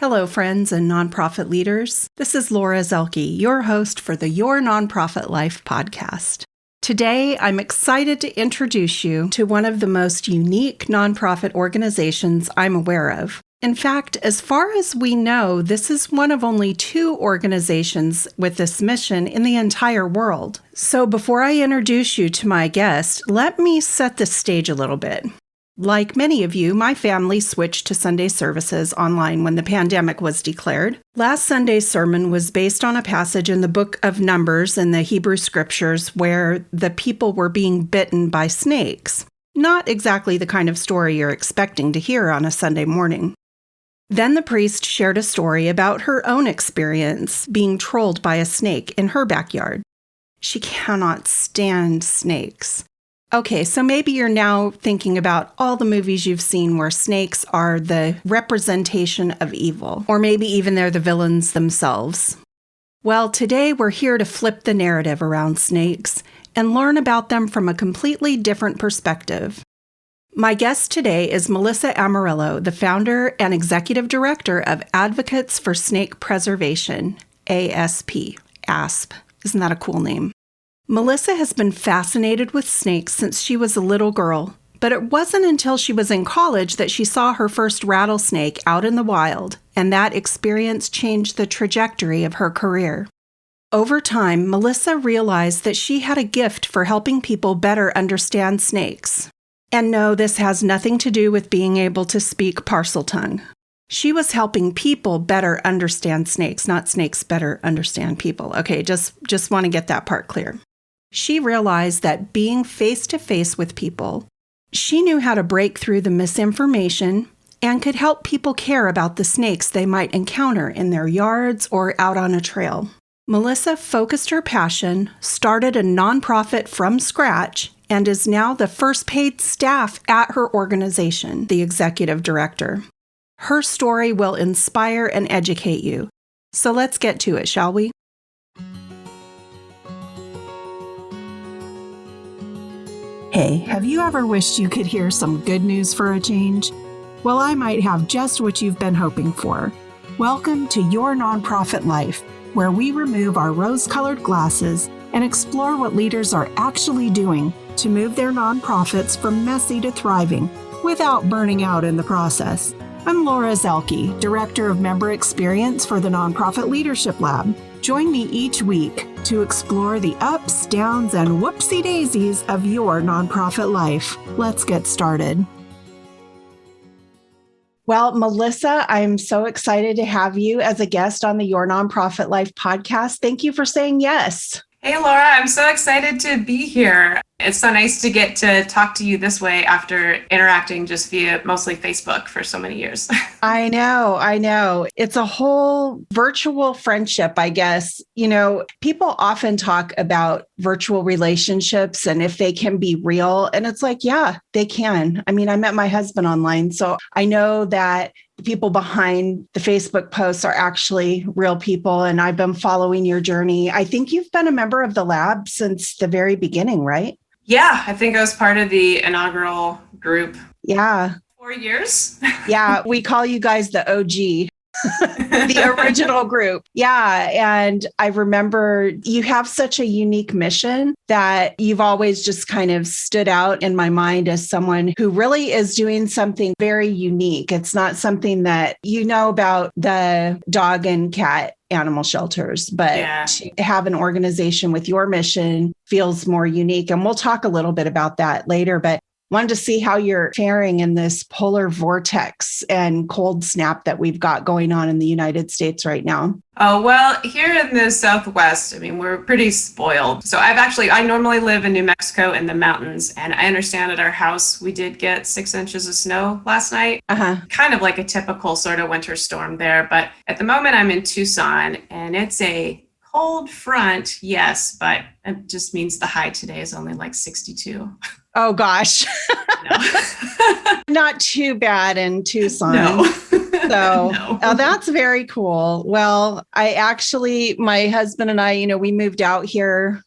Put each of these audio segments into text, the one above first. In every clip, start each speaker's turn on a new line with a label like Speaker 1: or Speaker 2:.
Speaker 1: Hello, friends and nonprofit leaders. This is Laura Zelke, your host for the Your Nonprofit Life podcast. Today, I'm excited to introduce you to one of the most unique nonprofit organizations I'm aware of. In fact, as far as we know, this is one of only 2 organizations with this mission in the entire world. So before I introduce you to my guest, let me set the stage a little bit. Like many of you, my family switched to Sunday services online when the pandemic was declared. Last Sunday's sermon was based on a passage in the book of Numbers in the Hebrew scriptures where the people were being bitten by snakes. Not exactly the kind of story you're expecting to hear on a Sunday morning. Then the priest shared a story about her own experience being trolled by a snake in her backyard. She cannot stand snakes. Okay, so maybe you're now thinking about all the movies you've seen where snakes are the representation of evil, or maybe even they're the villains themselves. Well, today we're here to flip the narrative around snakes and learn about them from a completely different perspective. My guest today is Melissa Amarillo, the founder and executive director of Advocates for Snake Preservation, ASP. Isn't that a cool name? Melissa has been fascinated with snakes since she was a little girl, but it wasn't until she was in college that she saw her first rattlesnake out in the wild, and that experience changed the trajectory of her career. Over time, Melissa realized that she had a gift for helping people better understand snakes. And no, this has nothing to do with being able to speak Parseltongue. She was helping people better understand snakes, not snakes better understand people. Okay, just want to get that part clear. She realized that being face-to-face with people, she knew how to break through the misinformation and could help people care about the snakes they might encounter in their yards or out on a trail. Melissa focused her passion, started a nonprofit from scratch, and is now the first paid staff at her organization, the executive director. Her story will inspire and educate you. So let's get to it, shall we? Hey, have you ever wished you could hear some good news for a change? Well, I might have just what you've been hoping for. Welcome to Your Nonprofit Life, where we remove our rose-colored glasses and explore what leaders are actually doing to move their nonprofits from messy to thriving without burning out in the process. I'm Laura Zelke, Director of Member Experience for the Nonprofit Leadership Lab. Join me each week to explore the ups, downs, and whoopsie daisies of your nonprofit life. Let's get started. Well, Melissa, I'm so excited to have you as a guest on the Your Nonprofit Life podcast. Thank you for saying yes.
Speaker 2: Hey, Laura, I'm so excited to be here. It's so nice to get to talk to you this way after interacting just via mostly Facebook for so many years.
Speaker 1: I know. It's a whole virtual friendship, I guess. You know, people often talk about virtual relationships and if they can be real. And it's like, yeah, they can. I mean, I met my husband online, so I know that the people behind the Facebook posts are actually real people, and I've been following your journey. I think you've been a member of the lab since the very beginning, right?
Speaker 2: Yeah, I think I was part of the inaugural group.
Speaker 1: Yeah.
Speaker 2: 4 years.
Speaker 1: Yeah, we call you guys the OG. The original group. Yeah. And I remember you have such a unique mission that you've always just kind of stood out in my mind as someone who really is doing something very unique. It's not something that you know about the dog and cat animal shelters, but to have an organization with your mission feels more unique. And we'll talk a little bit about that later, but wanted to see how you're faring in this polar vortex and cold snap that we've got going on in the United States right now.
Speaker 2: Oh, well, here in the Southwest, I mean, we're pretty spoiled. So I normally live in New Mexico in the mountains, and I understand at our house, we did get 6 inches of snow last night. Kind of like a typical sort of winter storm there. But at the moment I'm in Tucson, and it's a cold front, yes, but it just means the high today is only like 62.
Speaker 1: Oh, gosh. Not too bad in Tucson.
Speaker 2: No.
Speaker 1: So that's very cool. Well, my husband and I, we moved out here,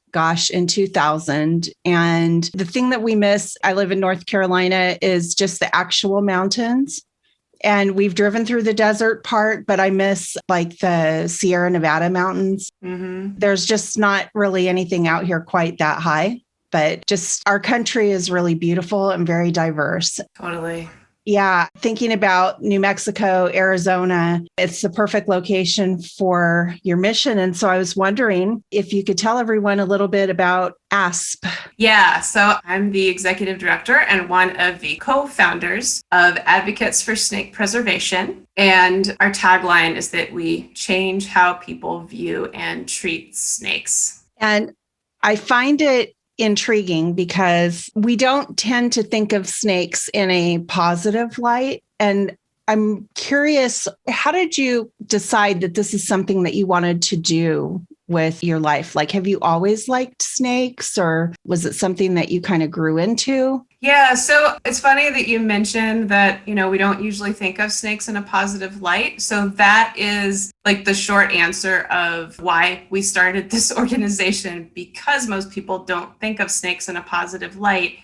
Speaker 1: in 2000. And the thing that we miss, I live in North Carolina, is just the actual mountains. And we've driven through the desert part, but I miss like the Sierra Nevada mountains.
Speaker 2: Mm-hmm.
Speaker 1: There's just not really anything out here quite that high, but just our country is really beautiful and very diverse.
Speaker 2: Totally.
Speaker 1: Yeah, thinking about New Mexico, Arizona, it's the perfect location for your mission. And so I was wondering if you could tell everyone a little bit about ASP.
Speaker 2: Yeah, so I'm the executive director and one of the co-founders of Advocates for Snake Preservation. And our tagline is that we change how people view and treat snakes.
Speaker 1: And I find it intriguing because we don't tend to think of snakes in a positive light. And I'm curious, how did you decide that this is something that you wanted to do with your life? Like, have you always liked snakes, or was it something that you kind of grew into?
Speaker 2: Yeah, so it's funny that you mentioned that, we don't usually think of snakes in a positive light. So that is like the short answer of why we started this organization, because most people don't think of snakes in a positive light.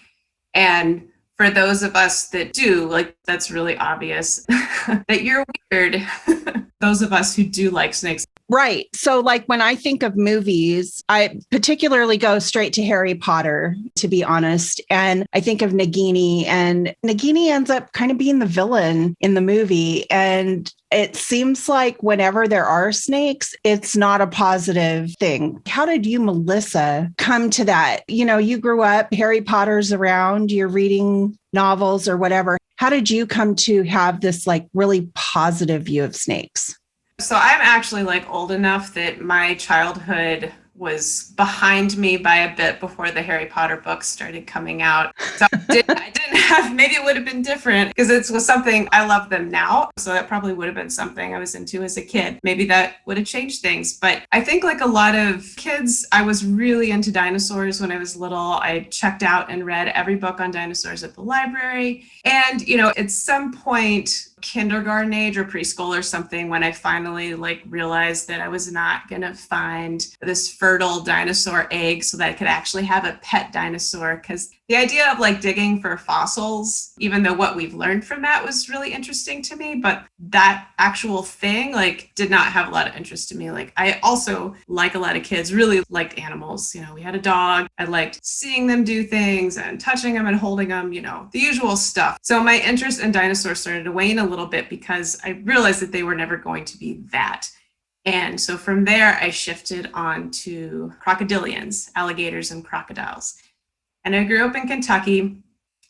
Speaker 2: And for those of us that do, like, that's really obvious that you're weird. Those of us who do like snakes.
Speaker 1: Right. So like when I think of movies, I particularly go straight to Harry Potter, to be honest. And I think of Nagini, and Nagini ends up kind of being the villain in the movie. And it seems like whenever there are snakes, it's not a positive thing. How did you, Melissa, come to that? You grew up, Harry Potter's around, you're reading novels or whatever. How did you come to have this like really positive view of snakes?
Speaker 2: So I'm actually like old enough that my childhood was behind me by a bit before the Harry Potter books started coming out. So I didn't have, maybe it would have been different because it was something, I love them now. So that probably would have been something I was into as a kid. Maybe that would have changed things. But I think like a lot of kids, I was really into dinosaurs when I was little. I checked out and read every book on dinosaurs at the library. And, at some point, kindergarten age or preschool or something, when I finally realized that I was not going to find this fertile dinosaur egg so that I could actually have a pet dinosaur. Because the idea of digging for fossils, even though what we've learned from that was really interesting to me, but that actual thing did not have a lot of interest to me. I also, like a lot of kids, really liked animals. We had a dog. I liked seeing them do things and touching them and holding them, the usual stuff. So my interest in dinosaurs started to wane a little bit because I realized that they were never going to be that. And so from there, I shifted on to crocodilians, alligators and crocodiles. And I grew up in Kentucky.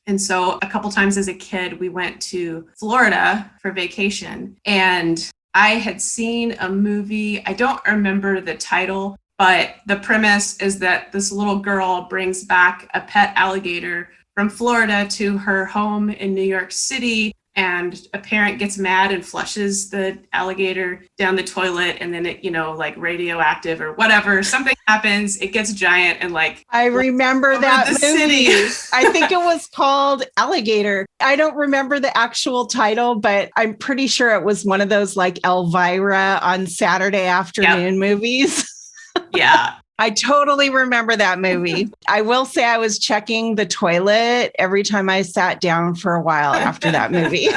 Speaker 2: And so a couple times as a kid, we went to Florida for vacation. And I had seen a movie, I don't remember the title, but the premise is that this little girl brings back a pet alligator from Florida to her home in New York City. And a parent gets mad and flushes the alligator down the toilet, and then it, radioactive or whatever, something happens, it gets giant and
Speaker 1: I remember that movie. I think it was called Alligator. I don't remember the actual title, but I'm pretty sure it was one of those Elvira on Saturday afternoon movies.
Speaker 2: Yeah.
Speaker 1: I totally remember that movie. I will say I was checking the toilet every time I sat down for a while after that movie.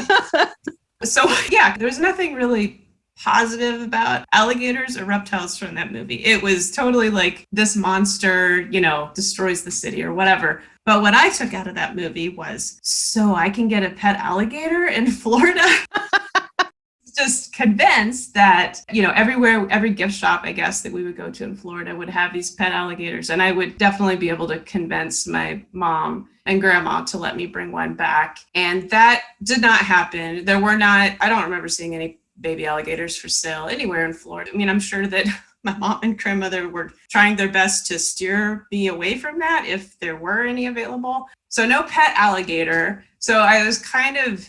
Speaker 2: So yeah, there's nothing really positive about alligators or reptiles from that movie. It was totally this monster, destroys the city or whatever. But what I took out of that movie was, so I can get a pet alligator in Florida? Just convinced that, everywhere, every gift shop, I guess, that we would go to in Florida would have these pet alligators. And I would definitely be able to convince my mom and grandma to let me bring one back. And that did not happen. I don't remember seeing any baby alligators for sale anywhere in Florida. I mean, I'm sure that my mom and grandmother were trying their best to steer me away from that if there were any available. So no pet alligator. So I was kind of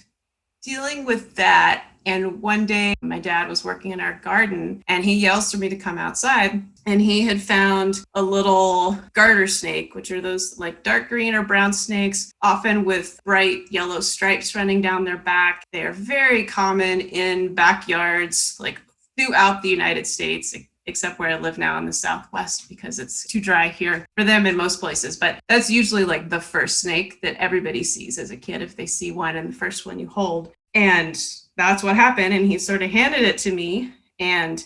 Speaker 2: dealing with that. And one day my dad was working in our garden and he yells for me to come outside, and he had found a little garter snake, which are those dark green or brown snakes, often with bright yellow stripes running down their back. They are very common in backyards throughout the United States, except where I live now in the Southwest because it's too dry here for them in most places. But that's usually the first snake that everybody sees as a kid if they see one, and the first one you hold. And that's what happened. And he sort of handed it to me, and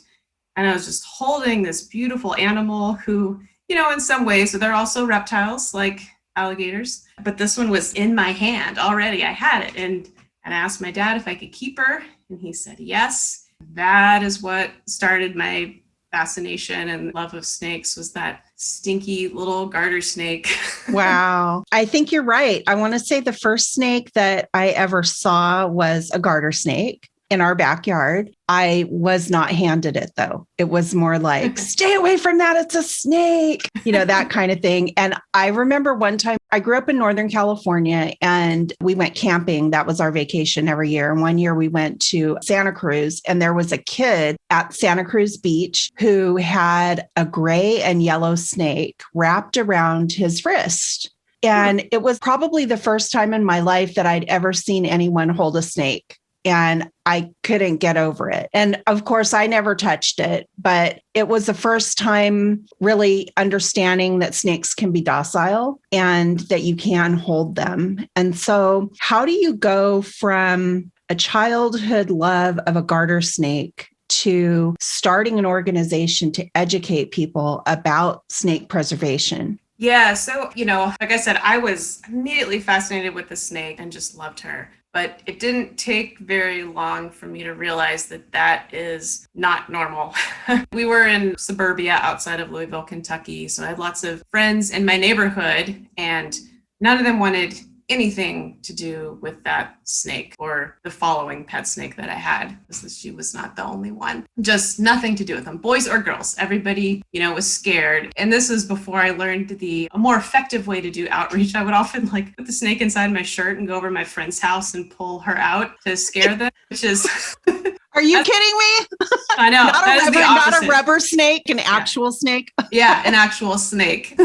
Speaker 2: I was just holding this beautiful animal who, in some ways, so they're also reptiles like alligators, but this one was in my hand already. I had it, and I asked my dad if I could keep her, and he said yes. That is what started my fascination and love of snakes, was that stinky little garter snake.
Speaker 1: Wow. I think you're right. I want to say the first snake that I ever saw was a garter snake in our backyard. I was not handed it, though. It was more like, stay away from that. It's a snake, that kind of thing. And I remember one time I grew up in Northern California and we went camping. That was our vacation every year. And one year we went to Santa Cruz, and there was a kid at Santa Cruz Beach who had a gray and yellow snake wrapped around his wrist. And it was probably the first time in my life that I'd ever seen anyone hold a snake. And I couldn't get over it. And of course, I never touched it, but it was the first time really understanding that snakes can be docile and that you can hold them. And so how do you go from a childhood love of a garter snake to starting an organization to educate people about snake preservation?
Speaker 2: Yeah. So, like I said, I was immediately fascinated with the snake and just loved her. But it didn't take very long for me to realize that that is not normal. We were in suburbia outside of Louisville, Kentucky. So I had lots of friends in my neighborhood, and none of them wanted anything to do with that snake or the following pet snake that I had. She was not the only one. Just nothing to do with them, boys or girls. Everybody, was scared. And this was before I learned a more effective way to do outreach. I would often put the snake inside my shirt and go over to my friend's house and pull her out to scare them, which is...
Speaker 1: Are you kidding me?
Speaker 2: I know.
Speaker 1: Not a rubber snake, an actual snake.
Speaker 2: Yeah, an actual snake.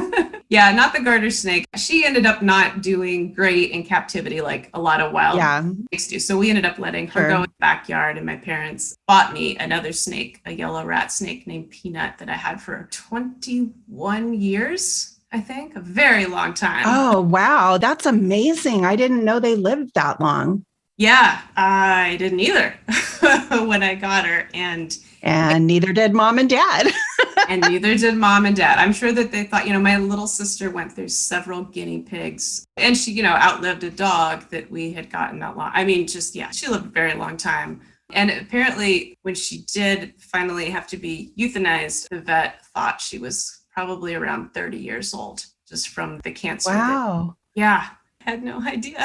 Speaker 2: Yeah, not the garter snake. She ended up not doing great in captivity like a lot of wild snakes do. So we ended up letting her go in the backyard, and my parents bought me another snake, a yellow rat snake named Peanut that I had for 21 years, I think. A very long time.
Speaker 1: Oh, wow. That's amazing. I didn't know they lived that long.
Speaker 2: Yeah, I didn't either when I got her. And
Speaker 1: neither did mom and dad.
Speaker 2: And neither did mom and dad. I'm sure that they thought, my little sister went through several guinea pigs, and she, outlived a dog that we had gotten not long. I mean, she lived a very long time. And apparently when she did finally have to be euthanized, the vet thought she was probably around 30 years old, just from the cancer.
Speaker 1: Wow.
Speaker 2: Had no idea.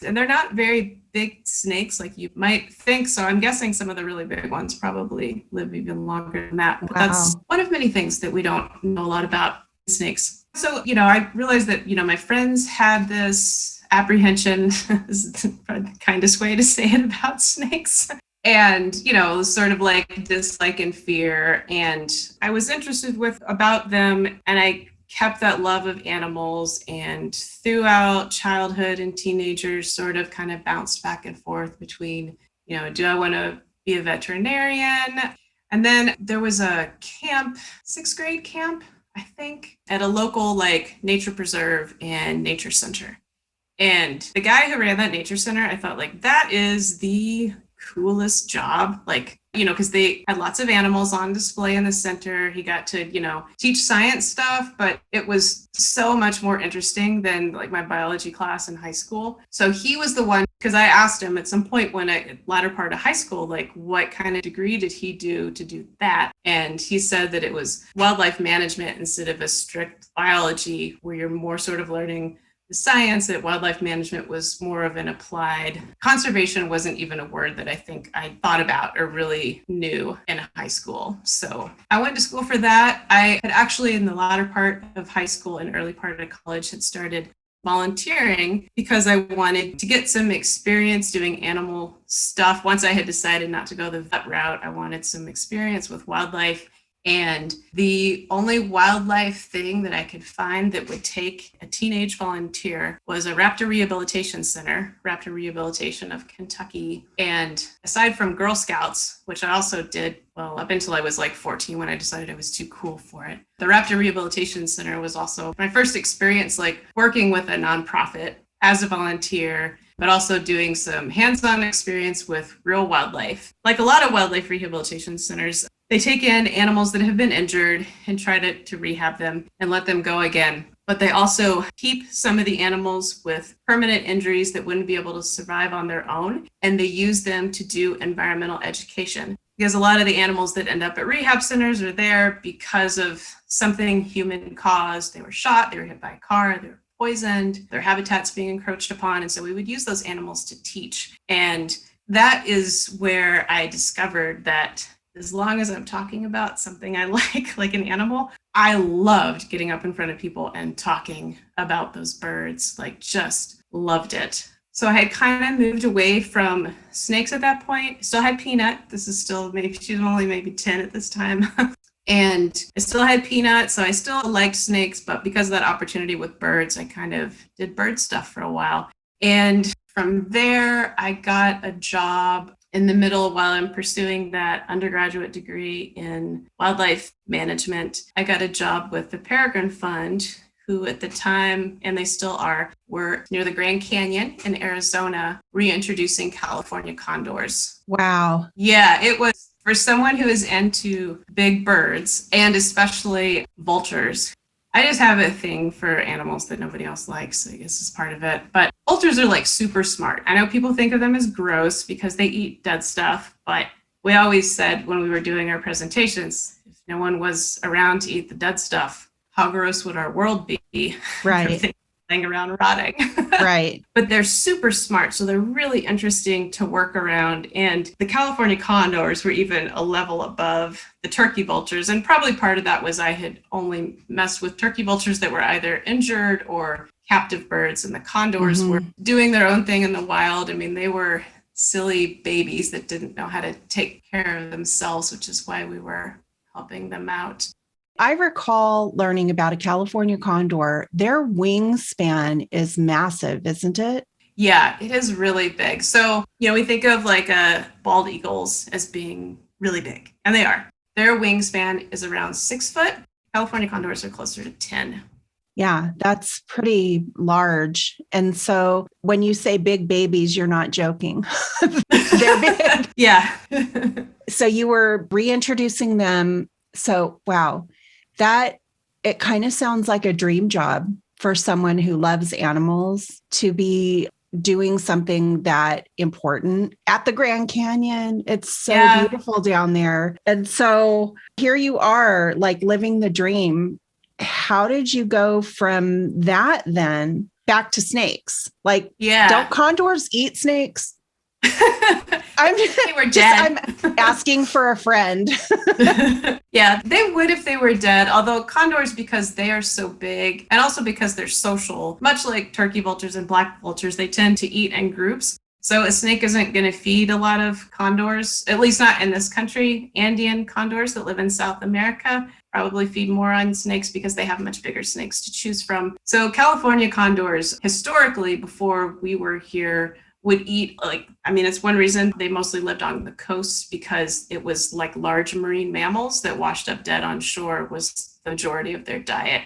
Speaker 2: And they're not very big snakes like you might think. So I'm guessing some of the really big ones probably live even longer than that. But that's one of many things that we don't know a lot about snakes. So, I realized that, my friends had this apprehension, this is the kindest way to say it, about snakes. And, sort of dislike and fear. And I was interested about them, and I kept that love of animals, and throughout childhood and teenagers sort of kind of bounced back and forth between, do I want to be a veterinarian? And then there was a camp, 6th grade camp, I think, at a local nature preserve and nature center. And the guy who ran that nature center, I thought that is the coolest job, because they had lots of animals on display in the center. He got to, teach science stuff, but it was so much more interesting than my biology class in high school. So he was the one, because I asked him at some point latter part of high school, what kind of degree did he do to do that? And he said that it was wildlife management instead of a strict biology, where you're more sort of learning the science. That wildlife management was more of an applied. Conservation wasn't even a word that I think I thought about or really knew in high school. So I went to school for that. I had actually, in the latter part of high school and early part of college, had started volunteering because I wanted to get some experience doing animal stuff. Once I had decided not to go the vet route, I wanted some experience with wildlife. And the only wildlife thing that I could find that would take a teenage volunteer was a raptor rehabilitation center, Raptor Rehabilitation of Kentucky. And aside from Girl Scouts, which I also did, up until I was 14 when I decided I was too cool for it. The Raptor Rehabilitation Center was also my first experience working with a nonprofit as a volunteer. but also doing some hands-on experience with real wildlife. Like a lot of wildlife rehabilitation centers, they take in animals that have been injured and try to rehab them and let them go again. But they also keep some of the animals with permanent injuries that wouldn't be able to survive on their own, and they use them to do environmental education. Because a lot of the animals that end up at rehab centers are there because of something human caused. They were shot, they were hit by a car, they were poisoned, their habitat's being encroached upon. And so we would use those animals to teach. And that is where I discovered that as long as I'm talking about something I like an animal, I loved getting up in front of people and talking about those birds, like just loved it. So I had kind of moved away from snakes at that point. Still had Peanut. This is still she's only maybe 10 at this time. And I still had Peanut, so I still liked snakes, but because of that opportunity with birds, I kind of did bird stuff for a while. And from there, I got a job in the middle while I'm pursuing that undergraduate degree in wildlife management. I got a job with the Peregrine Fund, who at the time, and they still are, were near the Grand Canyon in Arizona, reintroducing California condors.
Speaker 1: Wow.
Speaker 2: Yeah, it was for someone who is into big birds and especially vultures. I just have a thing for animals that nobody else likes, I guess is part of it. But vultures are like super smart. I know people think of them as gross because they eat dead stuff, but we always said when we were doing our presentations, if no one was around to eat the dead stuff, how gross would our world be?
Speaker 1: Right.
Speaker 2: Laying around rotting.
Speaker 1: Right.
Speaker 2: But they're super smart, so they're really interesting to work around. And the California condors were even a level above the turkey vultures. And probably part of that was I had only messed with turkey vultures that were either injured or captive birds, and the condors were doing their own thing in the wild. I mean, they were silly babies that didn't know how to take care of themselves, which is why we were helping them out.
Speaker 1: I recall learning about a California condor. Their wingspan is massive, isn't it?
Speaker 2: Yeah, it is really big. So, we think of like bald eagles as being really big, and they are. Their wingspan is around 6 foot. California condors are closer to 10.
Speaker 1: Yeah, that's pretty large. And so when you say big babies, you're not joking. They're big.
Speaker 2: Yeah.
Speaker 1: So you were reintroducing them. So, wow. It kind of sounds like a dream job for someone who loves animals to be doing something that important at the Grand Canyon. It's so beautiful down there. And so here you are, like living the dream. How did you go from that then back to snakes? Like, don't condors eat snakes?
Speaker 2: They were dead.
Speaker 1: I'm asking for a friend.
Speaker 2: Yeah, they would if they were dead. Although condors, because they are so big and also because they're social, much like turkey vultures and black vultures, they tend to eat in groups. So a snake isn't going to feed a lot of condors, at least not in this country. Andean condors that live in South America probably feed more on snakes because they have much bigger snakes to choose from. So California condors, historically, before we were here, would eat it's one reason they mostly lived on the coast, because it was like large marine mammals that washed up dead on shore was the majority of their diet.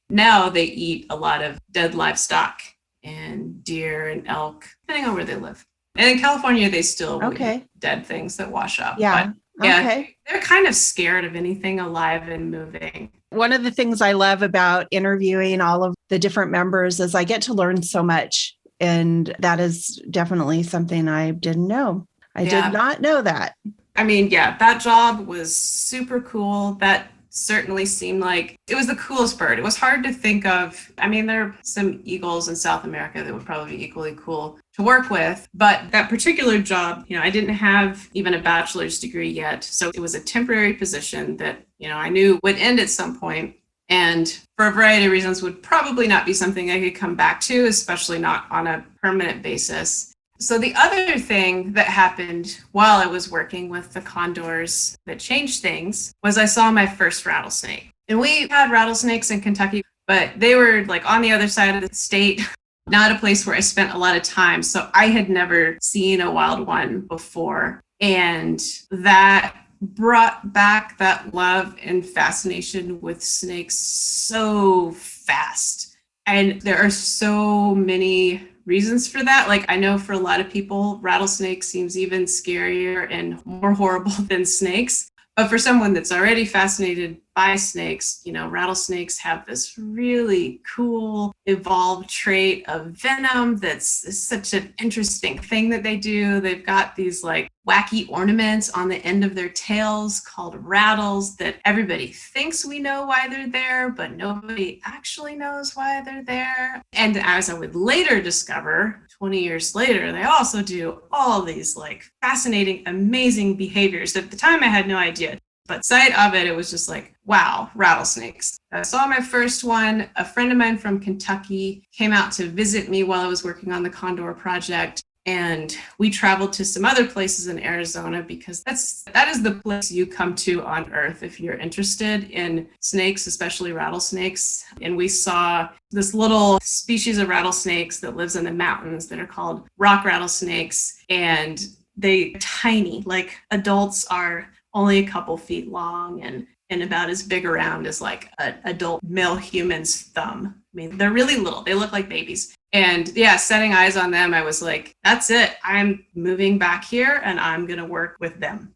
Speaker 2: Now they eat a lot of dead livestock and deer and elk, depending on where they live. And in California, they still eat dead things that wash up.
Speaker 1: Yeah.
Speaker 2: But they're kind of scared of anything alive and moving.
Speaker 1: One of the things I love about interviewing all of the different members is I get to learn so much. And that is definitely something I didn't know. I did not know that.
Speaker 2: I mean, that job was super cool. That certainly seemed like it was the coolest bird. It was hard to think of. I mean, there are some eagles in South America that would probably be equally cool to work with. But that particular job, I didn't have even a bachelor's degree yet. So it was a temporary position that, I knew would end at some point. And for a variety of reasons would probably not be something I could come back to, especially not on a permanent basis. So the other thing that happened while I was working with the condors that changed things was I saw my first rattlesnake. And we had rattlesnakes in Kentucky, but they were like on the other side of the state, not a place where I spent a lot of time. So I had never seen a wild one before. And that brought back that love and fascination with snakes so fast. And there are so many reasons for that. Like I know for a lot of people, rattlesnake seems even scarier and more horrible than snakes. But for someone that's already fascinated by snakes, rattlesnakes have this really cool evolved trait of venom that's such an interesting thing that they do. They've got these like wacky ornaments on the end of their tails called rattles that everybody thinks we know why they're there, but nobody actually knows why they're there. And as I would later discover, 20 years later, they also do all these like fascinating, amazing behaviors that at the time I had no idea. But sight of it, it was just like, wow, rattlesnakes. I saw my first one. A friend of mine from Kentucky came out to visit me while I was working on the Condor project. And we traveled to some other places in Arizona because that is the place you come to on Earth if you're interested in snakes, especially rattlesnakes. And we saw this little species of rattlesnakes that lives in the mountains that are called rock rattlesnakes. And they're tiny, like adults are only a couple feet long and about as big around as like an adult male human's thumb. I mean, they're really little. They look like babies. And yeah, setting eyes on them, I was like, that's it. I'm moving back here and I'm going to work with them.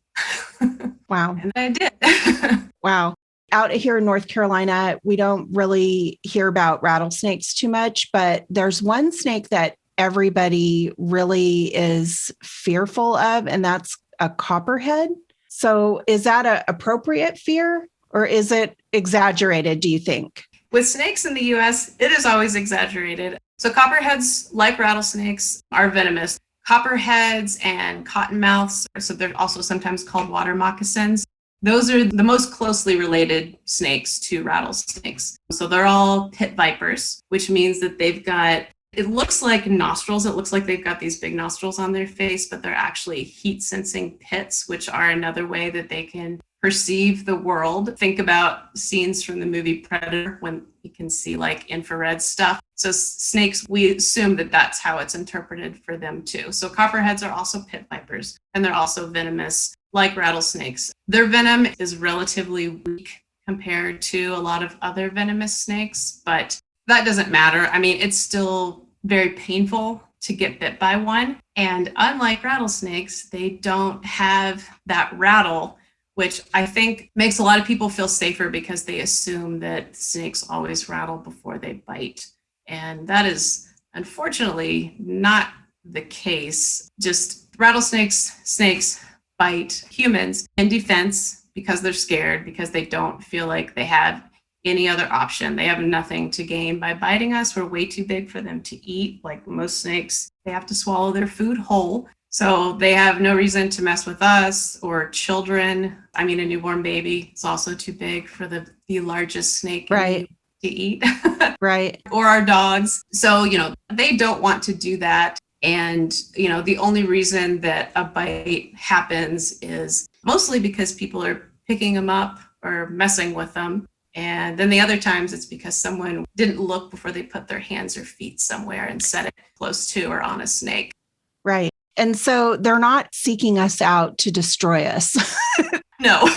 Speaker 1: Wow.
Speaker 2: And I did.
Speaker 1: Wow. Out here in North Carolina, we don't really hear about rattlesnakes too much, but there's one snake that everybody really is fearful of, and that's a copperhead. So is that an appropriate fear or is it exaggerated, do you think?
Speaker 2: With snakes in the US, it is always exaggerated. So copperheads, like rattlesnakes, are venomous. Copperheads and cottonmouths, so they're also sometimes called water moccasins. Those are the most closely related snakes to rattlesnakes. So they're all pit vipers, which means that they've got, it looks like nostrils. It looks like they've got these big nostrils on their face, but they're actually heat-sensing pits, which are another way that they can perceive the world. Think about scenes from the movie Predator when you can see like infrared stuff. So snakes, we assume that that's how it's interpreted for them too. So copperheads are also pit vipers, and they're also venomous like rattlesnakes. Their venom is relatively weak compared to a lot of other venomous snakes, but that doesn't matter. I mean, it's still very painful to get bit by one. And unlike rattlesnakes, they don't have that rattle, which I think makes a lot of people feel safer because they assume that snakes always rattle before they bite. And that is unfortunately not the case. Just snakes bite humans in defense because they're scared, because they don't feel like they have any other option. They have nothing to gain by biting us. We're way too big for them to eat. Like most snakes, they have to swallow their food whole. So they have no reason to mess with us or children. I mean, a newborn baby is also too big for the largest snake
Speaker 1: right.
Speaker 2: to eat.
Speaker 1: Right.
Speaker 2: Or our dogs. So, they don't want to do that. And, the only reason that a bite happens is mostly because people are picking them up or messing with them. And then the other times it's because someone didn't look before they put their hands or feet somewhere and set it close to or on a snake.
Speaker 1: Right. And so they're not seeking us out to destroy us.
Speaker 2: No.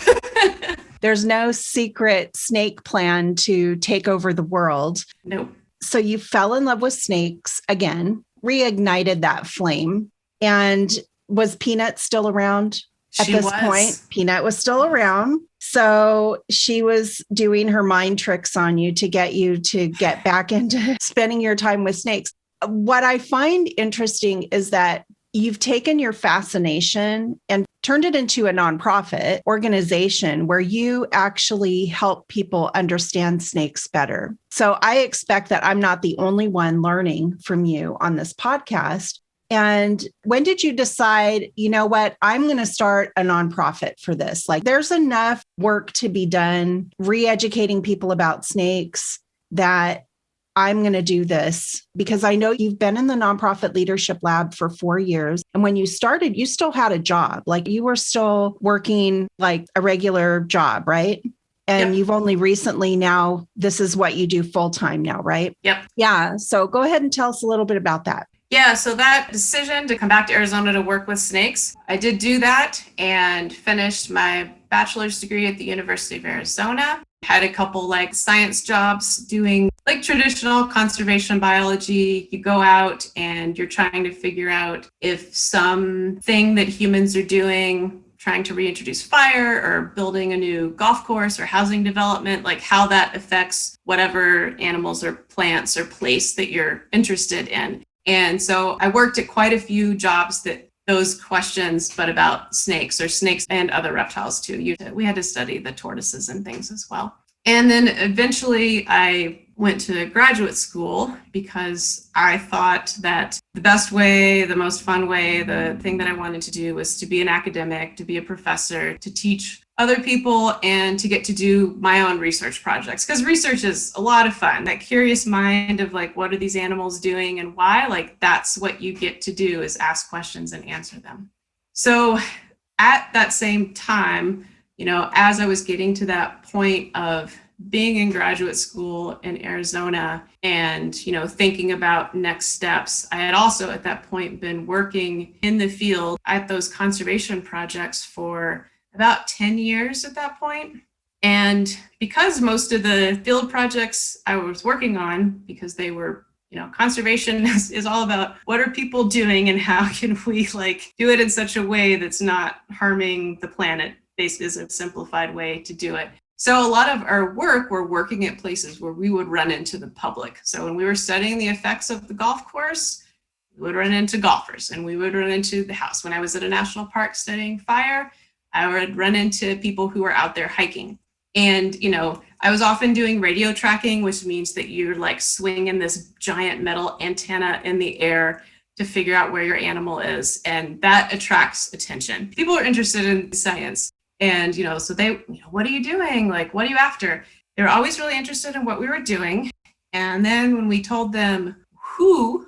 Speaker 1: There's no secret snake plan to take over the world.
Speaker 2: Nope.
Speaker 1: So you fell in love with snakes again, reignited that flame. And was Peanut still around at this point? Peanut was still around. So she was doing her mind tricks on you to get you to get back into spending your time with snakes. What I find interesting is that you've taken your fascination and turned it into a nonprofit organization where you actually help people understand snakes better. So I expect that I'm not the only one learning from you on this podcast. And when did you decide, you know what, I'm going to start a nonprofit for this? Like there's enough work to be done, re-educating people about snakes, that I'm going to do this because I know you've been in the nonprofit leadership lab for 4 years. And when you started, you still had a job, like you were still working like a regular job, right? And You've only recently now, this is what you do full time now, right?
Speaker 2: Yep.
Speaker 1: Yeah. So go ahead and tell us a little bit about that.
Speaker 2: Yeah, so that decision to come back to Arizona to work with snakes, I did do that and finished my bachelor's degree at the University of Arizona. Had a couple like science jobs doing like traditional conservation biology, you go out and you're trying to figure out if something that humans are doing, trying to reintroduce fire or building a new golf course or housing development, like how that affects whatever animals or plants or place that you're interested in. And so I worked at quite a few jobs that those questions, but about snakes and other reptiles too. We had to study the tortoises and things as well. And then eventually I went to graduate school because I thought that the best way, the most fun way, the thing that I wanted to do was to be an academic, to be a professor, to teach other people, and to get to do my own research projects. Because research is a lot of fun. That curious mind of like, what are these animals doing and why? Like, that's what you get to do, is ask questions and answer them. So at that same time, as I was getting to that point of being in graduate school in Arizona and, thinking about next steps, I had also at that point been working in the field at those conservation projects for about 10 years at that point. And because most of the field projects I was working on, because they were, conservation is all about what are people doing and how can we do it in such a way that's not harming the planet, basically is a simplified way to do it. So a lot of our work, we're working at places where we would run into the public. So when we were studying the effects of the golf course, we would run into golfers and we would run into the house. When I was at a national park studying fire, I would run into people who were out there hiking. And, I was often doing radio tracking, which means that you're swinging this giant metal antenna in the air to figure out where your animal is. And that attracts attention. People are interested in science. And, so they, what are you doing? What are you after? They were always really interested in what we were doing. And then when we told them who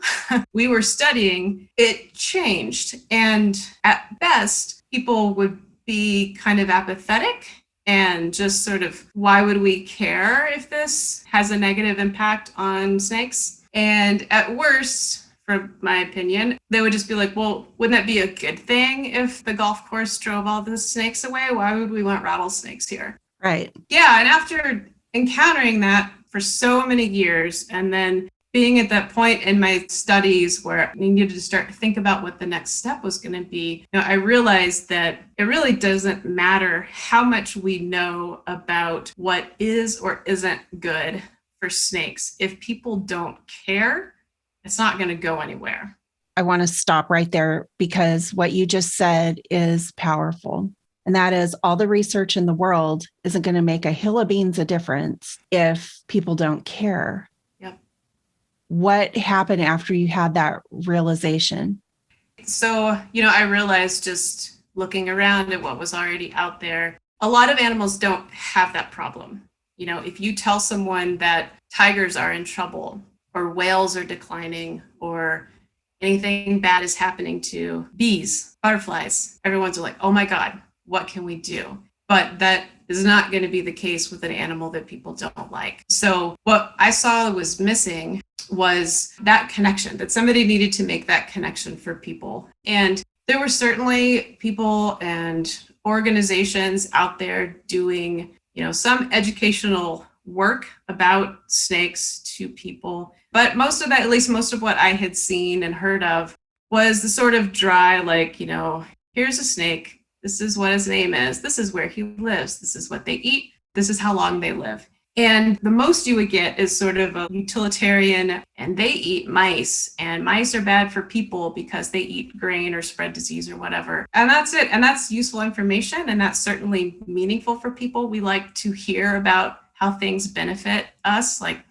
Speaker 2: we were studying, it changed. And at best, people would be kind of apathetic and just sort of, why would we care if this has a negative impact on snakes? And at worst, from my opinion, they would just be like, well, wouldn't that be a good thing if the golf course drove all the snakes away? Why would we want rattlesnakes here?
Speaker 1: Right.
Speaker 2: Yeah, and after encountering that for so many years, and then being at that point in my studies where I needed to start to think about what the next step was going to be, I realized that it really doesn't matter how much we know about what is or isn't good for snakes. If people don't care, it's not going to go anywhere.
Speaker 1: I want to stop right there because what you just said is powerful. And that is, all the research in the world isn't going to make a hill of beans a difference if people don't care.
Speaker 2: Yep.
Speaker 1: What happened after you had that realization?
Speaker 2: So, I realized just looking around at what was already out there, a lot of animals don't have that problem. If you tell someone that tigers are in trouble, or whales are declining, or anything bad is happening to bees, butterflies, everyone's like, oh my God, what can we do? But that is not going to be the case with an animal that people don't like. So what I saw was missing was that connection, that somebody needed to make that connection for people. And there were certainly people and organizations out there doing, some educational work about snakes to people. But most of that, at least most of what I had seen and heard of, was the sort of dry, here's a snake. This is what his name is. This is where he lives. This is what they eat. This is how long they live. And the most you would get is sort of a utilitarian, and they eat mice, and mice are bad for people because they eat grain or spread disease or whatever. And that's it. And that's useful information. And that's certainly meaningful for people. We like to hear about how things benefit us. A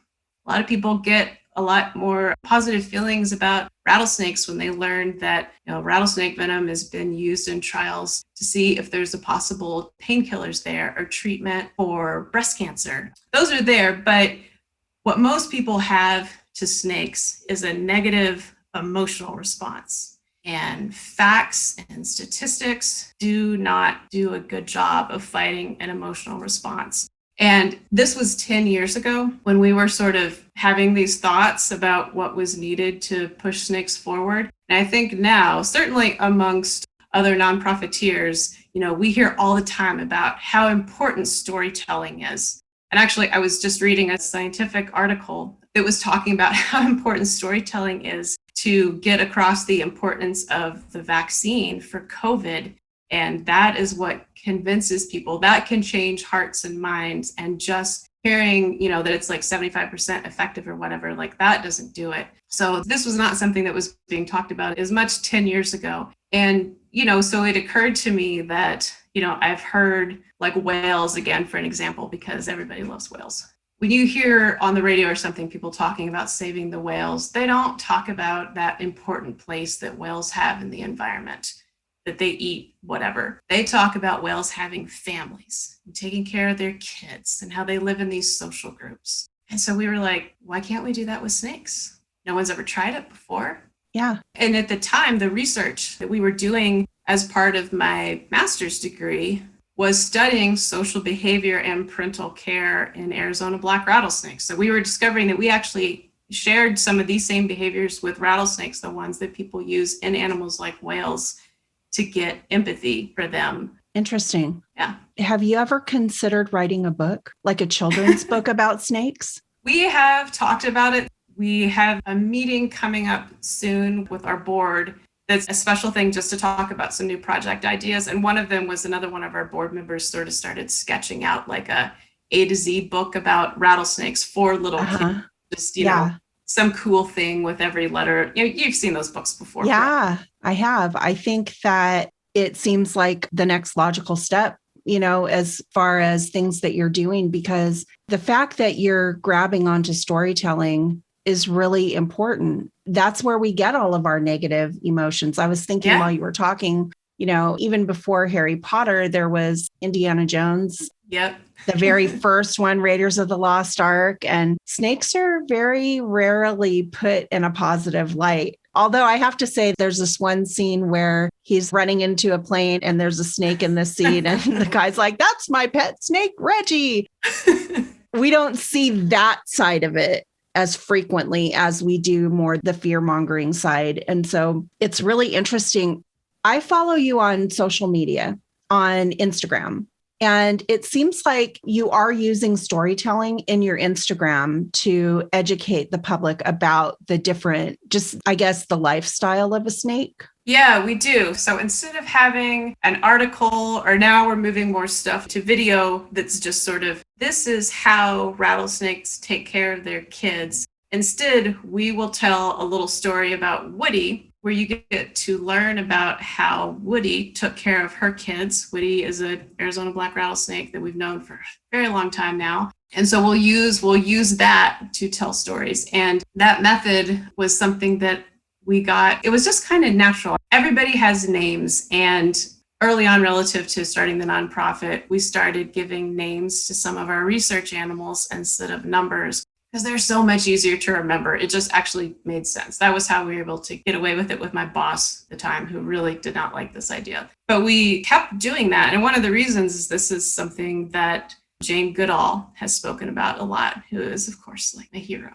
Speaker 2: lot of people get a lot more positive feelings about rattlesnakes when they learn that rattlesnake venom has been used in trials to see if there's a possible painkillers there or treatment for breast cancer. Those are there, but what most people have to snakes is a negative emotional response. And facts and statistics do not do a good job of fighting an emotional response. And this was 10 years ago when we were sort of having these thoughts about what was needed to push snakes forward. And I think now, certainly amongst other nonprofiteers, we hear all the time about how important storytelling is. And actually, I was just reading a scientific article that was talking about how important storytelling is to get across the importance of the vaccine for COVID. And that is what convinces people. That can change hearts and minds. And just hearing, that it's like 75% effective or whatever, like that doesn't do it. So this was not something that was being talked about as much 10 years ago. And, so it occurred to me that, I've heard like whales again, for an example, because everybody loves whales. When you hear on the radio or something, people talking about saving the whales, they don't talk about that important place that whales have in the environment, that they eat, whatever. They talk about whales having families and taking care of their kids and how they live in these social groups. And so we were like, why can't we do that with snakes? No one's ever tried it before.
Speaker 1: Yeah.
Speaker 2: And at the time, the research that we were doing as part of my master's degree was studying social behavior and parental care in Arizona black rattlesnakes. So we were discovering that we actually shared some of these same behaviors with rattlesnakes, the ones that people use in animals like whales to get empathy for them.
Speaker 1: Interesting.
Speaker 2: Yeah.
Speaker 1: Have you ever considered writing a book, like a children's book about snakes?
Speaker 2: We have talked about it. We have a meeting coming up soon with our board. That's a special thing just to talk about some new project ideas. And one of them was another one of our board members sort of started sketching out like a to Z book about rattlesnakes for little kids. Just, some cool thing with every letter. You've seen those books before.
Speaker 1: Yeah, I have. I think that it seems like the next logical step, as far as things that you're doing, because the fact that you're grabbing onto storytelling is really important. That's where we get all of our negative emotions. I was thinking while you were talking, even before Harry Potter, there was Indiana Jones.
Speaker 2: Yep.
Speaker 1: The very first one, Raiders of the Lost Ark. And snakes are very rarely put in a positive light. Although I have to say, there's this one scene where he's running into a plane and there's a snake in the seat. And the guy's like, that's my pet snake, Reggie. We don't see that side of it as frequently as we do more the fear-mongering side. And so it's really interesting. I follow you on social media, on Instagram, and it seems like you are using storytelling in your Instagram to educate the public about the different, just, I guess, the lifestyle of a snake.
Speaker 2: Yeah, we do. So instead of having an article, or now we're moving more stuff to video that's just sort of, this is how rattlesnakes take care of their kids. Instead, we will tell a little story about Woody, where you get to learn about how Woody took care of her kids. Woody is an Arizona black rattlesnake that we've known for a very long time now. And so we'll use that to tell stories. And that method was something that we got. It was just kind of natural. Everybody has names. And early on, relative to starting the nonprofit, we started giving names to some of our research animals instead of numbers, because they're so much easier to remember. It just actually made sense. That was how we were able to get away with it with my boss at the time, who really did not like this idea. But we kept doing that. And one of the reasons is this is something that Jane Goodall has spoken about a lot, who is, of course, like a hero.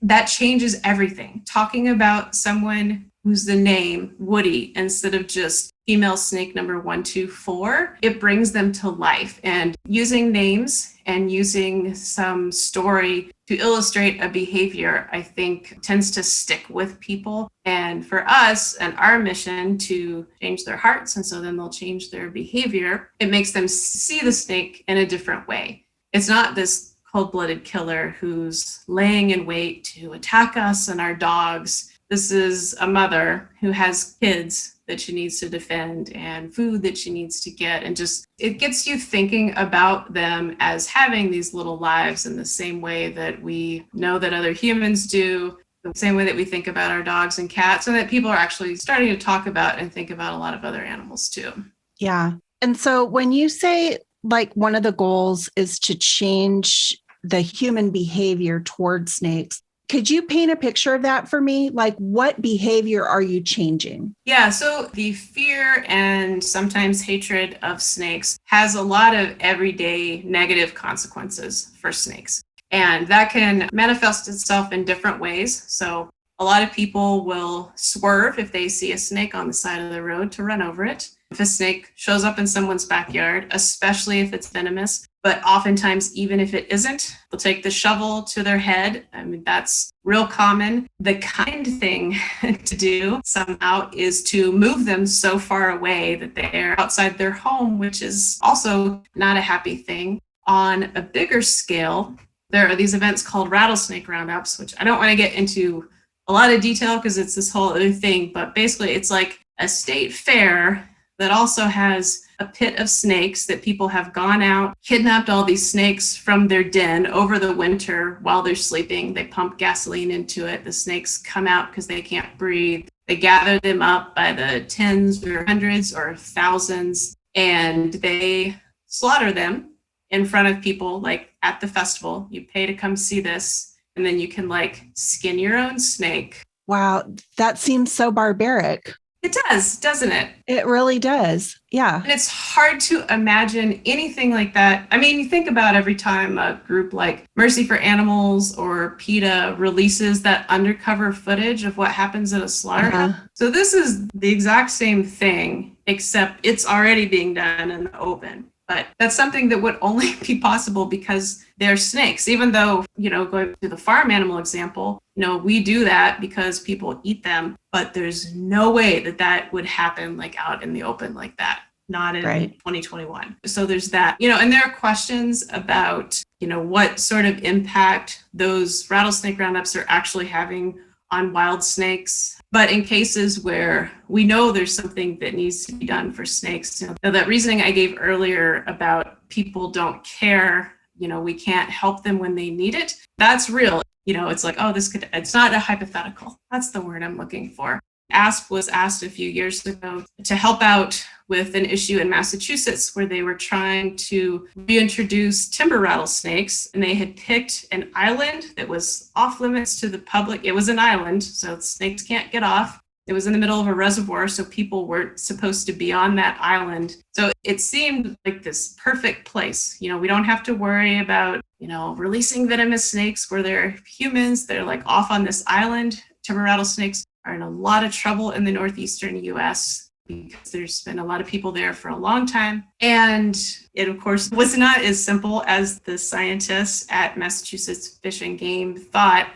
Speaker 2: That changes everything. Talking about someone who's the name Woody instead of just female snake number 124, it brings them to life. And using names and using some story to illustrate a behavior, I think, tends to stick with people. And for us and our mission to change their hearts, and so then they'll change their behavior, it makes them see the snake in a different way. It's not this cold-blooded killer who's laying in wait to attack us and our dogs. This is a mother who has kids that she needs to defend and food that she needs to get. And just, it gets you thinking about them as having these little lives in the same way that we know that other humans do, the same way that we think about our dogs and cats, and that people are actually starting to talk about and think about a lot of other animals too.
Speaker 1: Yeah. And so when you say like one of the goals is to change the human behavior towards snakes, could you paint a picture of that for me? Like, what behavior are you changing?
Speaker 2: Yeah, so the fear and sometimes hatred of snakes has a lot of everyday negative consequences for snakes. And that can manifest itself in different ways. So a lot of people will swerve if they see a snake on the side of the road to run over it. If a snake shows up in someone's backyard, especially if it's venomous, But oftentimes, even if it isn't, they'll take the shovel to their head. I mean, that's real common. The kind thing to do somehow is to move them so far away that they're outside their home, which is also not a happy thing. On a bigger scale, there are these events called Rattlesnake Roundups, which I don't want to get into a lot of detail because it's this whole other thing, but basically it's like a state fair that also has a pit of snakes that people have gone out, kidnapped all these snakes from their den over the winter while they're sleeping. They pump gasoline into it. The snakes come out because they can't breathe. They gather them up by the tens or hundreds or thousands, and they slaughter them in front of people, like at the festival. You pay to come see this, and then you can like skin your own snake.
Speaker 1: Wow, that seems so barbaric.
Speaker 2: It does, doesn't it?
Speaker 1: It really does. Yeah.
Speaker 2: And it's hard to imagine anything like that. I mean, you think about every time a group like Mercy for Animals or PETA releases that undercover footage of what happens at a slaughterhouse. So this is the exact same thing, except it's already being done in the open. But that's something that would only be possible because they're snakes, even though, going to the farm animal example, we do that because people eat them, but there's no way that that would happen like out in the open like that, not in 2021. So there's that, and there are questions about, what sort of impact those rattlesnake roundups are actually having on wild snakes. But in cases where we know there's something that needs to be done for snakes, that reasoning I gave earlier about people don't care, we can't help them when they need it, that's real. It's like, it's not a hypothetical. That's the word I'm looking for. ASP was asked a few years ago to help out with an issue in Massachusetts where they were trying to reintroduce timber rattlesnakes, and they had picked an island that was off limits to the public. It was an island, so snakes can't get off. It was in the middle of a reservoir, so people weren't supposed to be on that island. So it seemed like this perfect place. We don't have to worry about, releasing venomous snakes where they're humans. They're like off on this island. Timber rattlesnakes are in a lot of trouble in the northeastern US because there's been a lot of people there for a long time. And it, of course, was not as simple as the scientists at Massachusetts Fish and Game thought.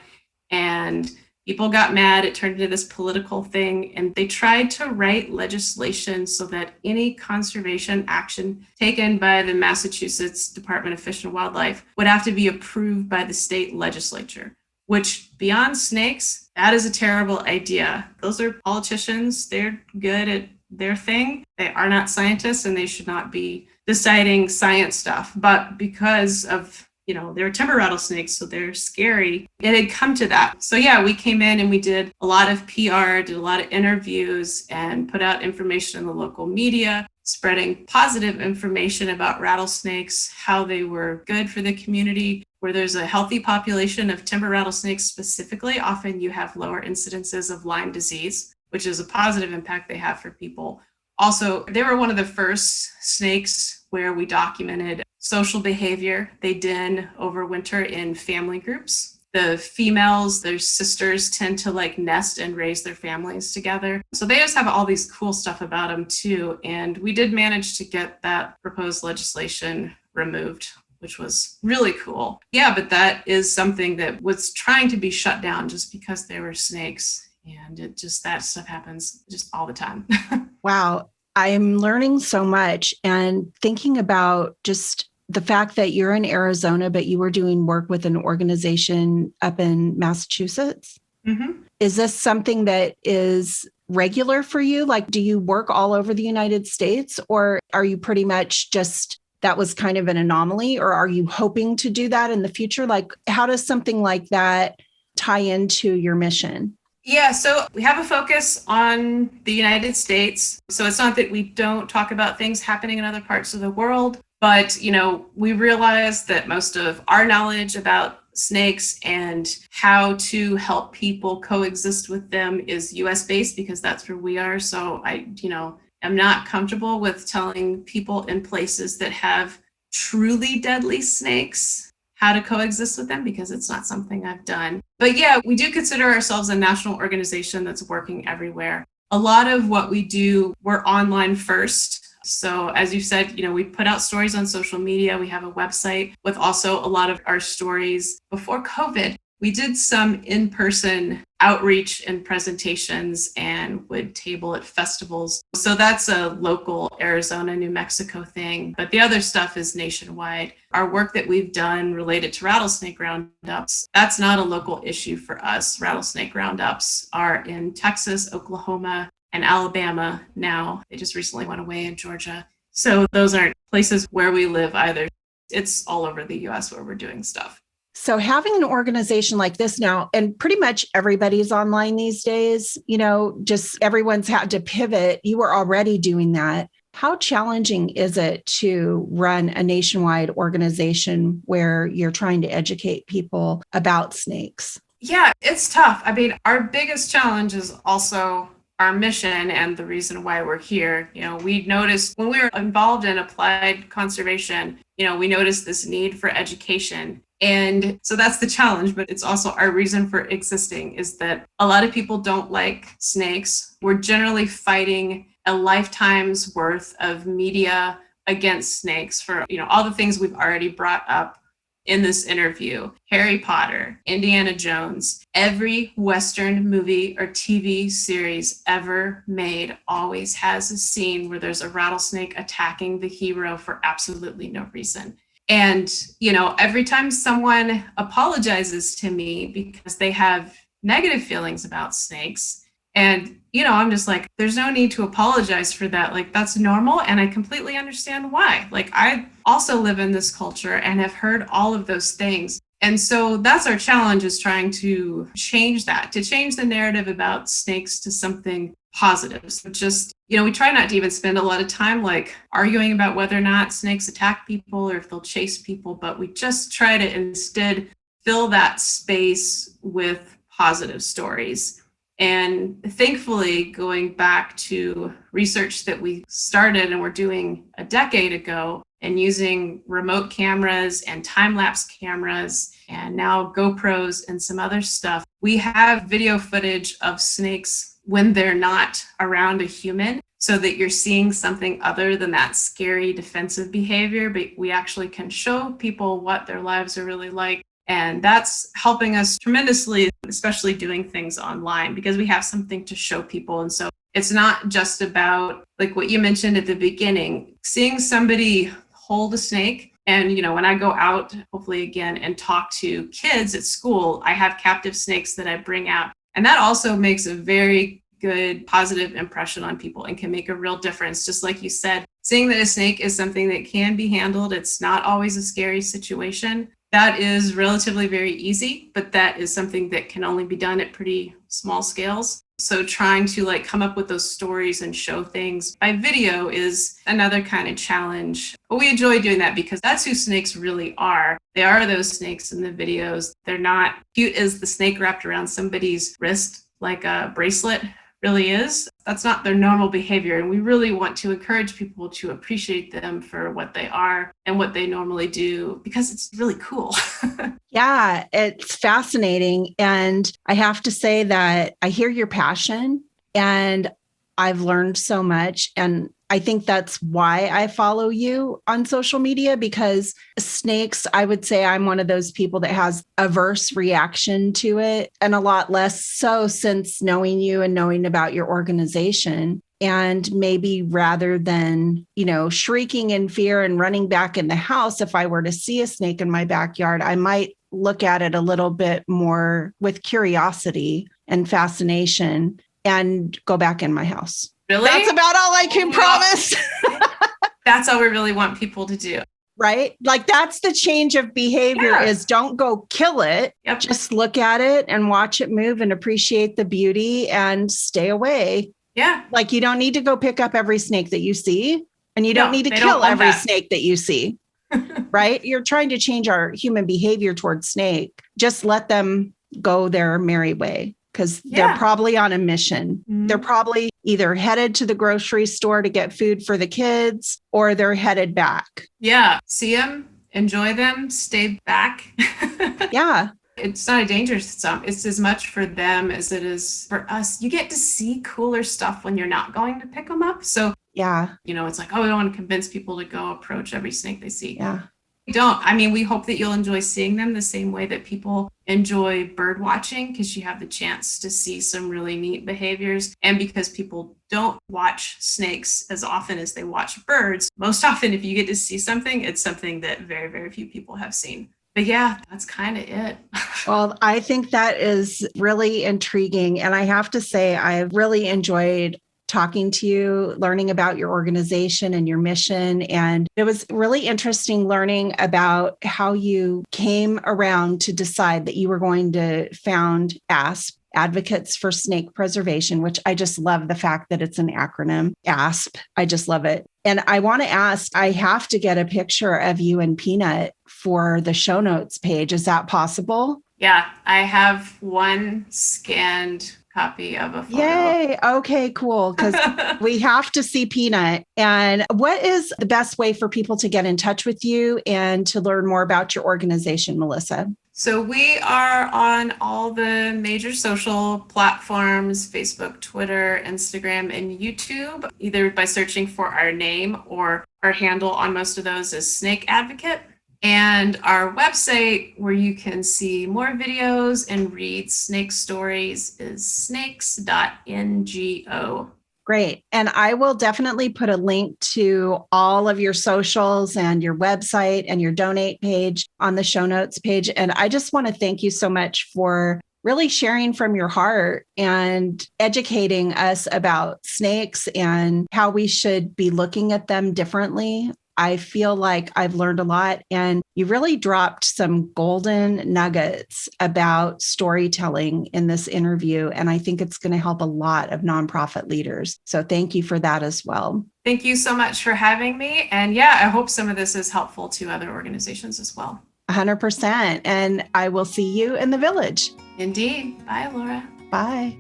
Speaker 2: And people got mad. It turned into this political thing. And they tried to write legislation so that any conservation action taken by the Massachusetts Department of Fish and Wildlife would have to be approved by the state legislature, which beyond snakes, that is a terrible idea. Those are politicians. They're good at their thing. They are not scientists, and they should not be deciding science stuff. But because of, they're timber rattlesnakes, so they're scary, it had come to that. So yeah, we came in and we did a lot of PR, did a lot of interviews, and put out information in the local media, spreading positive information about rattlesnakes, how they were good for the community. Where there's a healthy population of timber rattlesnakes specifically, often you have lower incidences of Lyme disease, which is a positive impact they have for people. Also, they were one of the first snakes where we documented social behavior. They den over winter in family groups. The females, their sisters, tend to nest and raise their families together. So they just have all these cool stuff about them too. And we did manage to get that proposed legislation removed, which was really cool. Yeah, but that is something that was trying to be shut down just because they were snakes. And that stuff happens just all the time.
Speaker 1: Wow. I'm learning so much and thinking about just the fact that you're in Arizona, but you were doing work with an organization up in Massachusetts. Mm-hmm. Is this something that is regular for you? Do you work all over the United States, or are you pretty much just that was kind of an anomaly, or are you hoping to do that in the future? How does something like that tie into your mission?
Speaker 2: Yeah, so we have a focus on the United States. So it's not that we don't talk about things happening in other parts of the world, but, we realize that most of our knowledge about snakes and how to help people coexist with them is US based because that's where we are. So I'm not comfortable with telling people in places that have truly deadly snakes how to coexist with them because it's not something I've done. But yeah, we do consider ourselves a national organization that's working everywhere. A lot of what we do, we're online first. So as you said, we put out stories on social media. We have a website with also a lot of our stories. Before COVID, we did some in-person outreach and presentations and would table at festivals. So that's a local Arizona, New Mexico thing. But the other stuff is nationwide. Our work that we've done related to rattlesnake roundups, that's not a local issue for us. Rattlesnake roundups are in Texas, Oklahoma, and Alabama now. They just recently went away in Georgia. So those aren't places where we live either. It's all over the US where we're doing stuff.
Speaker 1: So having an organization like this now, and pretty much everybody's online these days, just everyone's had to pivot. You were already doing that. How challenging is it to run a nationwide organization where you're trying to educate people about snakes?
Speaker 2: Yeah, it's tough. I mean, our biggest challenge is also our mission and the reason why we're here. We noticed when we were involved in applied conservation, we noticed this need for education. And so that's the challenge, but it's also our reason for existing is that a lot of people don't like snakes. We're generally fighting a lifetime's worth of media against snakes for, all the things we've already brought up in this interview. Harry Potter, Indiana Jones, every Western movie or TV series ever made always has a scene where there's a rattlesnake attacking the hero for absolutely no reason. And, every time someone apologizes to me because they have negative feelings about snakes, and, I'm just like, there's no need to apologize for that. Like, that's normal. And I completely understand why. Like, I also live in this culture and have heard all of those things. And so that's our challenge, is trying to change that, to change the narrative about snakes to something positive. So just, we try not to even spend a lot of time like arguing about whether or not snakes attack people or if they'll chase people, but we just try to instead fill that space with positive stories. And thankfully, going back to research that we started and were doing a decade ago, and using remote cameras and time-lapse cameras and now GoPros and some other stuff, we have video footage of snakes when they're not around a human, so that you're seeing something other than that scary defensive behavior, but we actually can show people what their lives are really like. And that's helping us tremendously, especially doing things online, because we have something to show people. And so it's not just about, like what you mentioned at the beginning, seeing somebody hold a snake. And, when I go out, hopefully again, and talk to kids at school, I have captive snakes that I bring out. And that also makes a very good positive impression on people and can make a real difference. Just like you said, seeing that a snake is something that can be handled. It's not always a scary situation. That is relatively very easy, but that is something that can only be done at pretty small scales. So trying to come up with those stories and show things by video is another kind of challenge. But we enjoy doing that because that's who snakes really are. They are those snakes in the videos. They're not cute as the snake wrapped around somebody's wrist like a bracelet really is. That's not their normal behavior. And we really want to encourage people to appreciate them for what they are and what they normally do, because it's really cool.
Speaker 1: Yeah, it's fascinating. And I have to say that I hear your passion and I've learned so much. And I think that's why I follow you on social media, because snakes, I would say I'm one of those people that has averse reaction to it, and a lot less so since knowing you and knowing about your organization. And maybe rather than, shrieking in fear and running back in the house, if I were to see a snake in my backyard, I might look at it a little bit more with curiosity and fascination and go back in my house.
Speaker 2: Really?
Speaker 1: That's about all I can promise.
Speaker 2: That's all we really want people to do.
Speaker 1: Right? Like, that's the change of behavior, is don't go kill it.
Speaker 2: Yep.
Speaker 1: Just look at it and watch it move and appreciate the beauty and stay away.
Speaker 2: Yeah.
Speaker 1: Like, you don't need to go pick up every snake that you see, and you don't need to kill every snake that you see. Right? You're trying to change our human behavior towards snake. Just let them go their merry way, because they're probably on a mission. Mm-hmm. They're probably either headed to the grocery store to get food for the kids, or they're headed back.
Speaker 2: Yeah. See them, enjoy them, stay back.
Speaker 1: Yeah.
Speaker 2: It's not a danger to some. It's as much for them as it is for us. You get to see cooler stuff when you're not going to pick them up. So
Speaker 1: Yeah.
Speaker 2: It's like, oh, I don't want to convince people to go approach every snake they see.
Speaker 1: Yeah.
Speaker 2: We don't. I mean, we hope that you'll enjoy seeing them the same way that people enjoy bird watching, because you have the chance to see some really neat behaviors. And because people don't watch snakes as often as they watch birds, most often if you get to see something, it's something that very, very few people have seen. But yeah, that's kind of it.
Speaker 1: Well, I think that is really intriguing. And I have to say, I really enjoyed talking to you, learning about your organization and your mission. And it was really interesting learning about how you came around to decide that you were going to found ASP, Advocates for Snake Preservation, which I just love the fact that it's an acronym, ASP. I just love it. And I want to ask, I have to get a picture of you and Peanut for the show notes page. Is that possible?
Speaker 2: Yeah, I have one scanned copy of a photo.
Speaker 1: Yay. Okay, cool. Because we have to see Peanut. And what is the best way for people to get in touch with you and to learn more about your organization, Melissa?
Speaker 2: So we are on all the major social platforms, Facebook, Twitter, Instagram, and YouTube, either by searching for our name or our handle on most of those is Snake Advocate. And our website, where you can see more videos and read snake stories, is snakes.ngo.
Speaker 1: Great. And I will definitely put a link to all of your socials and your website and your donate page on the show notes page. And I just want to thank you so much for really sharing from your heart and educating us about snakes and how we should be looking at them differently. I feel like I've learned a lot, and you really dropped some golden nuggets about storytelling in this interview. And I think it's going to help a lot of nonprofit leaders. So thank you for that as well.
Speaker 2: Thank you so much for having me. And yeah, I hope some of this is helpful to other organizations as well.
Speaker 1: 100%. And I will see you in the village.
Speaker 2: Indeed. Bye, Laura.
Speaker 1: Bye.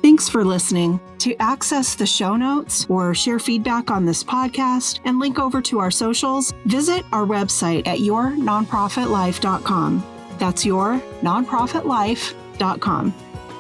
Speaker 1: Thanks for listening. To access the show notes or share feedback on this podcast and link over to our socials, visit our website at yournonprofitlife.com. That's yournonprofitlife.com.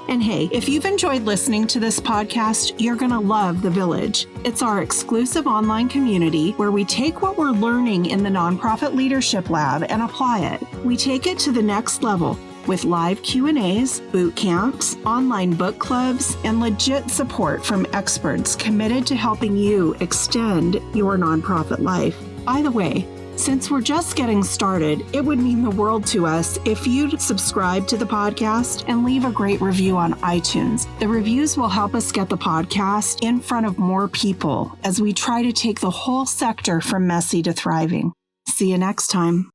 Speaker 1: And hey, if you've enjoyed listening to this podcast, you're going to love The Village. It's our exclusive online community where we take what we're learning in the Nonprofit Leadership Lab and apply it. We take it to the next level with live Q&As, boot camps, online book clubs, and legit support from experts committed to helping you extend your nonprofit life. By the way, since we're just getting started, it would mean the world to us if you'd subscribe to the podcast and leave a great review on iTunes. The reviews will help us get the podcast in front of more people as we try to take the whole sector from messy to thriving. See you next time.